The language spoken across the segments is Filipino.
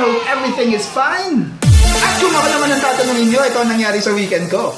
hope everything is fine. At kung ako naman ang tatanungin nyo, ito ang nangyari sa weekend ko.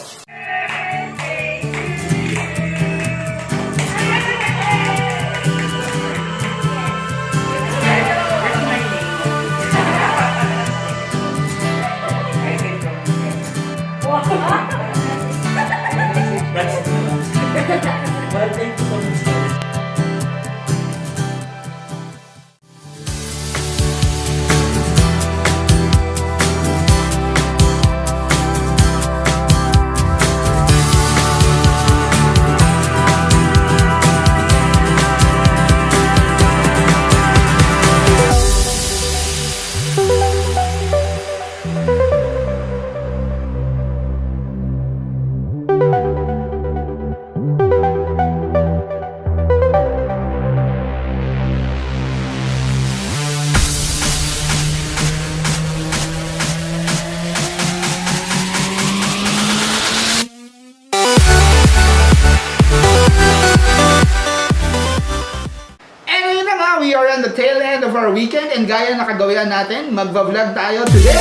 We are on the tail end of our weekend and gaya na kagawian natin, magva-vlog tayo today.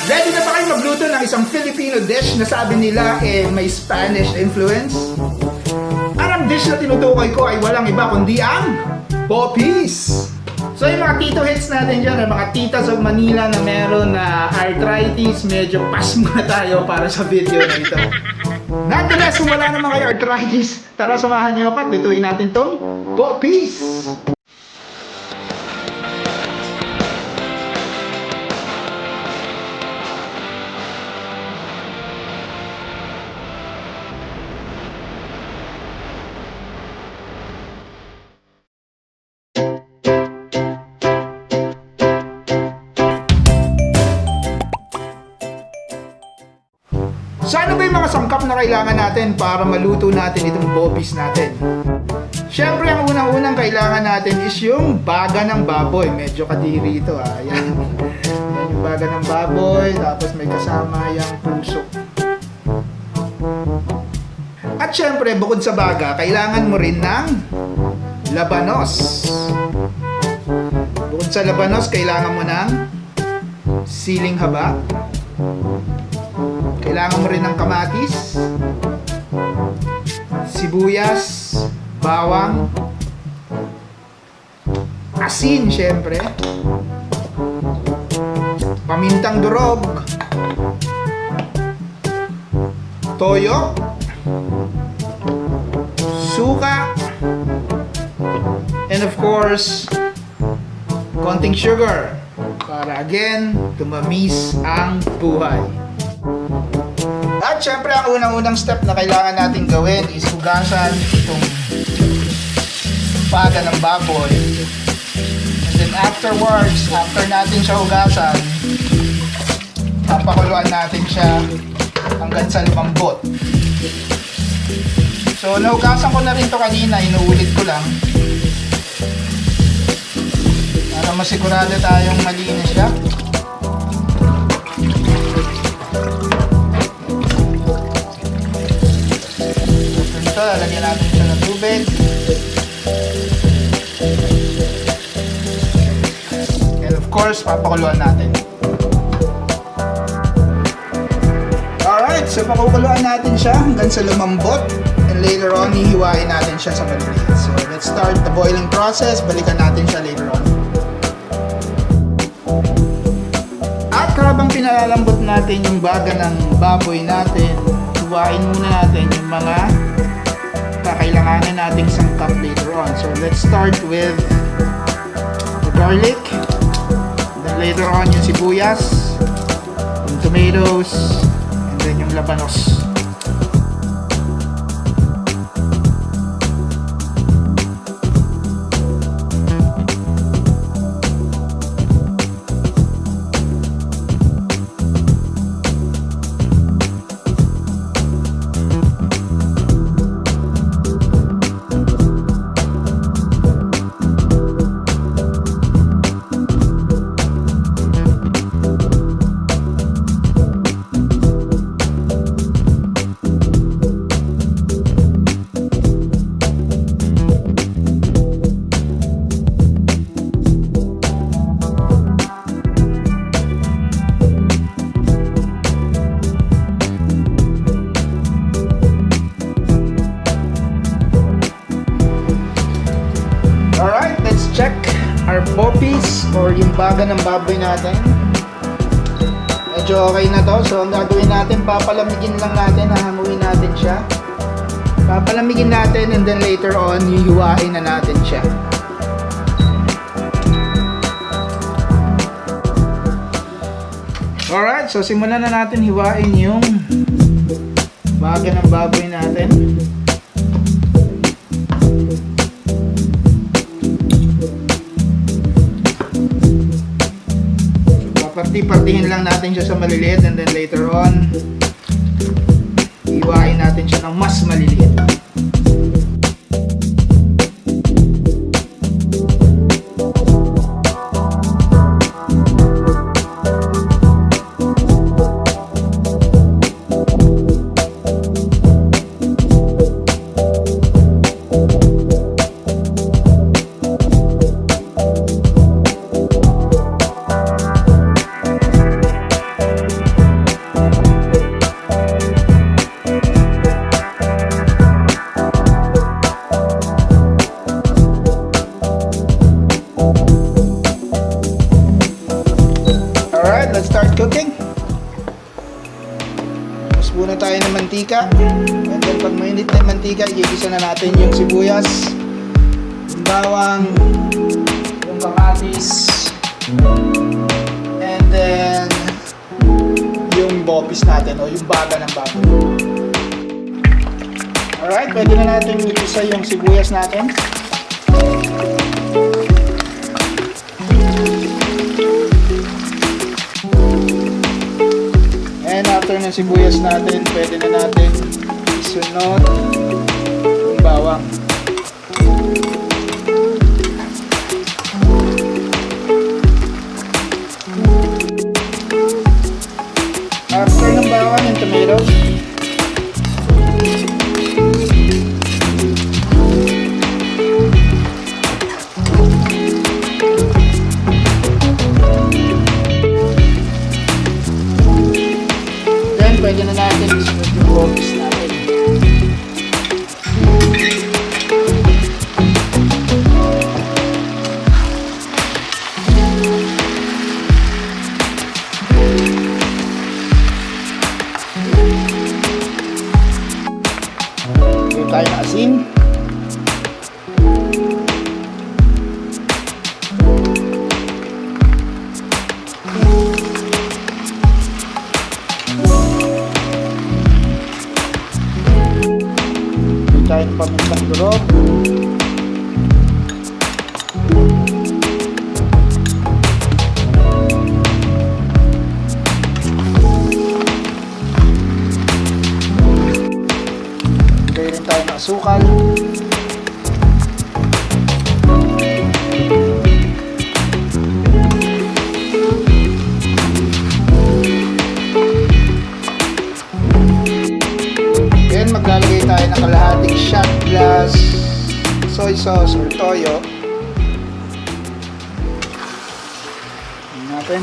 Ready na ba kayo magluto ng isang Filipino dish na sabi nila may Spanish influence? Ang dish na tinutukoy ko ay walang iba kundi ang poppies. So yung mga tito hits natin dyan, mga titas of Manila na meron na arthritis, medyo pass muna tayo para sa video na ito. Nonetheless, kung wala naman kayo arthritis, tara samahan niyo ako at lutuin natin tong poppies. So ano ba yung mga sangkap na kailangan natin para maluto natin itong poppies natin? Siyempre, ang unang-unang kailangan natin is yung baga ng baboy. Medyo kadiri ito ah. Ayan. Ayan yung baga ng baboy, tapos may kasama yung puso. At siyempre, bukod sa baga, kailangan mo rin ng labanos. Bukod sa labanos, kailangan mo ng siling haba. Kailangan mo rin ng kamatis, sibuyas, bawang, asin syempre, pamintang durog, toyo, suka, and of course, konting sugar para again, tumamis ang buhay. At syempre, ang unang-unang step na kailangan natin gawin is hugasan itong baga ng baboy. And then afterwards, after natin siya hugasan, papakuluan natin siya hanggang sa lumambot. So, nahugasan ko na rin to kanina, inuulit ko lang. Para masigurado tayong malinis siya. Ito, lalagyan natin siya ng tubig. And of course, papakuluan natin. Alright, so pakukuluan natin siya hanggang sa lumambot. And later on, hihiwain natin siya sa maliliit. So let's start the boiling process. Balikan natin siya later on. At habang pinalalambot natin yung baga ng baboy natin, hiwain muna natin yung mga kakailanganin nating sangkap later on. So let's start with the garlic, then later on yung sibuyas, yung tomatoes, and then yung labanos. boppies or yung baga ng baboy natin. Medyo okay na to. So ang gagawin natin, papalamigin lang natin, hahamuin natin siya. Papalamigin natin and then later on, hihiwain na natin siya. Alright, so simulan na natin hiwain yung baga ng baboy natin. Parti-partihin lang natin siya sa maliliit and then later on iwain natin siya ng mas maliliit. Let's start cooking. Mas muna tayo ng mantika. And then pag mainit na yung mantika, igigisa na natin yung sibuyas, yung bawang, yung kamatis, and then yung boppies natin o yung baga ng baboy. Alright, pwede na natin igisa yung sibuyas natin. After ng sibuyas natin, pwede na natin isunod yung bawang. After ng bawang, yung tomatoes. Pwede na natin isunod yung boppies natin. Gawin tayo ng asin. Tayo ng pamintang durog. Lagay rin tayo ng asukal. Maglalagay tayo ng kalahating shot glass soy sauce or toyo. Tingnan natin.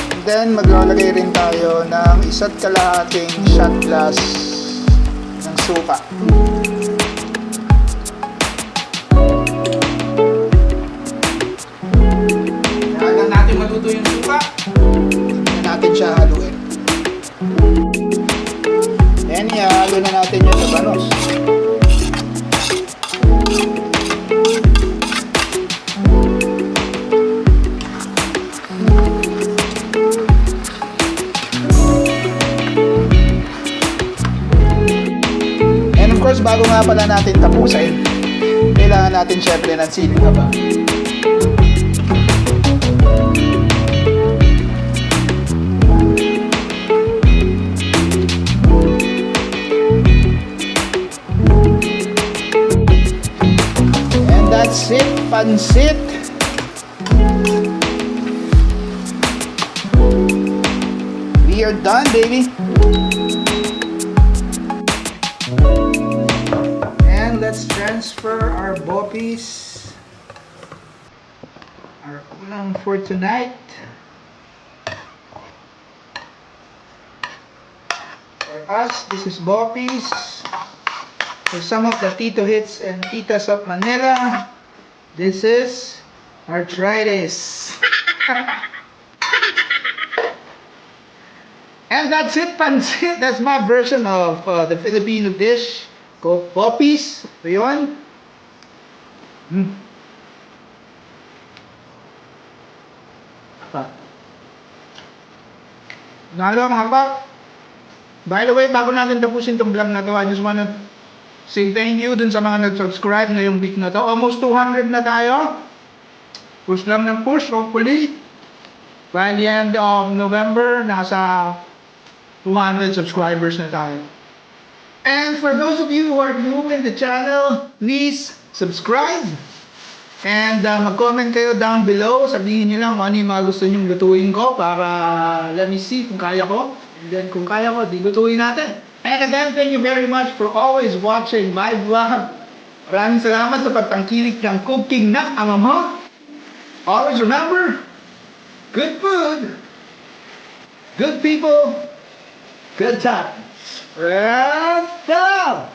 And then maglalagay rin tayo ng isa't kalahating shot glass ng suka. Matuto yung suka, hindi natin siya haluin. Then ihalo na natin yung labanos. And of course, bago nga pala natin tapusin, kailangan natin syempre ng siling haba. That's it, pansit. We are done, baby. And let's transfer our boppies, our ulam for tonight. us. This is Boppies. For some of the Tito hits and Titas of Manila, this is arthritis. And that's it, pansit. That's my version of the Filipino dish called Boppies. So yun. Nalo mga pak. By the way, bago natin tapusin itong vlog na to, I just wanna say thank you dun sa mga nag-subscribe ngayong week na to. Almost 200 na tayo. Push lang ng push, hopefully. By the end of November, nasa 200 subscribers na tayo. And for those of you who are new in the channel, please subscribe. And mag-comment kayo down below. Sabihin nyo lang kung ano yung mga gusto nyong lutuin ko para let me see kung kaya ko. And then kung kaya ko, di lutuin natin. And again, thank you very much for always watching my vlog. Maraming salamat sa pagtangkilik ng cooking na ang mo. Always remember, good food, good people, good times. And